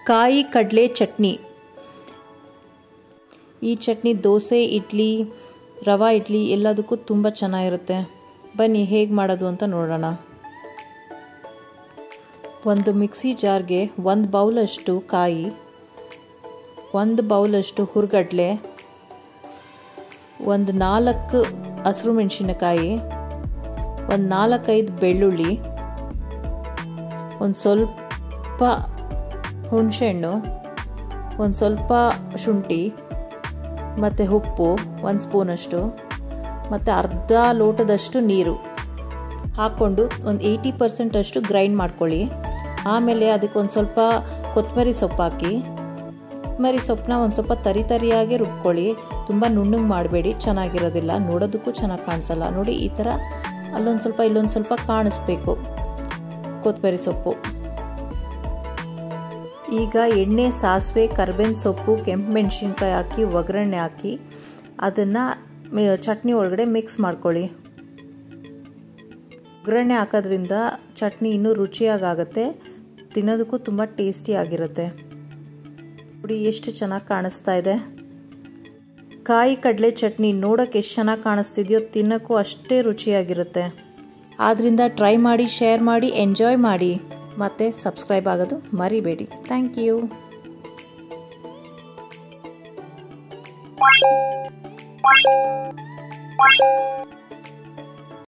ಕಾಯಿ ಕಡಲೆ ಚಟ್ನಿ. ಈ ಚಟ್ನಿ ದೋಸೆ, ಇಡ್ಲಿ, ರವಾ ಇಡ್ಲಿ ಎಲ್ಲದಕ್ಕೂ ತುಂಬ ಚೆನ್ನಾಗಿರುತ್ತೆ. ಬನ್ನಿ ಹೇಗೆ ಮಾಡೋದು ಅಂತ ನೋಡೋಣ. ಒಂದು ಮಿಕ್ಸಿ ಜಾರ್ಗೆ 1 ಬೌಲಷ್ಟು ಕಾಯಿ, 1 ಬೌಲಷ್ಟು ಹುರ್ಗಡ್ಲೆ, ಒಂದು 4 ಹಸಿರು ಮೆಣಸಿನಕಾಯಿ, ಒಂದು 4-5 ಬೆಳ್ಳುಳ್ಳಿ, ಒಂದು ಸ್ವಲ್ಪ ಹುಣಸೆಹಣ್ಣು, ಒಂದು ಸ್ವಲ್ಪ ಶುಂಠಿ ಮತ್ತು ಉಪ್ಪು 1 ಸ್ಪೂನಷ್ಟು ಮತ್ತು ಅರ್ಧ ಲೋಟದಷ್ಟು ನೀರು ಹಾಕ್ಕೊಂಡು ಒಂದು 80% ಅಷ್ಟು ಗ್ರೈಂಡ್ ಮಾಡ್ಕೊಳ್ಳಿ. ಆಮೇಲೆ ಅದಕ್ಕೆ ಒಂದು ಸ್ವಲ್ಪ ಕೊತ್ತಂಬರಿ ಸೊಪ್ಪು ಹಾಕಿ, ಕೊತ್ತಂಬರಿ ಸೊಪ್ಪನ್ನ ಒಂದು ಸ್ವಲ್ಪ ತರಿಯಾಗಿ ರುಬ್ಕೊಳ್ಳಿ. ತುಂಬ ನುಣ್ಣಗೆ ಮಾಡಬೇಡಿ, ಚೆನ್ನಾಗಿರೋದಿಲ್ಲ, ನೋಡೋದಕ್ಕೂ ಚೆನ್ನಾಗಿ ಕಾಣಿಸಲ್ಲ. ನೋಡಿ, ಈ ಥರ ಅಲ್ಲೊಂದು ಸ್ವಲ್ಪ ಇಲ್ಲೊಂದು ಸ್ವಲ್ಪ ಕಾಣಿಸ್ಬೇಕು ಕೊತ್ತಂಬರಿ ಸೊಪ್ಪು. ಈಗ ಎಣ್ಣೆ, ಸಾಸಿವೆ, ಕರಿಬೇವಿನ ಸೊಪ್ಪು, ಕೆಂಪು ಮೆಣಸಿನ್ಕಾಯಿ ಹಾಕಿ ಒಗ್ಗರಣೆ ಹಾಕಿ ಅದನ್ನು ಚಟ್ನಿ ಒಳಗಡೆ ಮಿಕ್ಸ್ ಮಾಡ್ಕೊಳ್ಳಿ. ಒಗ್ಗರಣೆ ಹಾಕೋದ್ರಿಂದ ಚಟ್ನಿ ಇನ್ನೂ ರುಚಿಯಾಗುತ್ತೆ, ತಿನ್ನೋದಕ್ಕೂ ತುಂಬ ಟೇಸ್ಟಿಯಾಗಿರುತ್ತೆ. ನೋಡಿ ಎಷ್ಟು ಚೆನ್ನಾಗಿ ಕಾಣಿಸ್ತಾ ಇದೆ. ಕಾಯಿ ಕಡಲೆ ಚಟ್ನಿ ನೋಡೋಕ್ಕೆ ಎಷ್ಟು ಚೆನ್ನಾಗಿ ಕಾಣಿಸ್ತಿದೆಯೋ ತಿನ್ನೋಕ್ಕೂ ಅಷ್ಟೇ ರುಚಿಯಾಗಿರುತ್ತೆ. ಆದ್ದರಿಂದ ಟ್ರೈ ಮಾಡಿ, ಶೇರ್ ಮಾಡಿ, ಎಂಜಾಯ್ ಮಾಡಿ ಮತ್ತು ಸಬ್ಸ್ಕ್ರೈಬ್ ಆಗೋದು ಮರಿಬೇಡಿ. Thank you.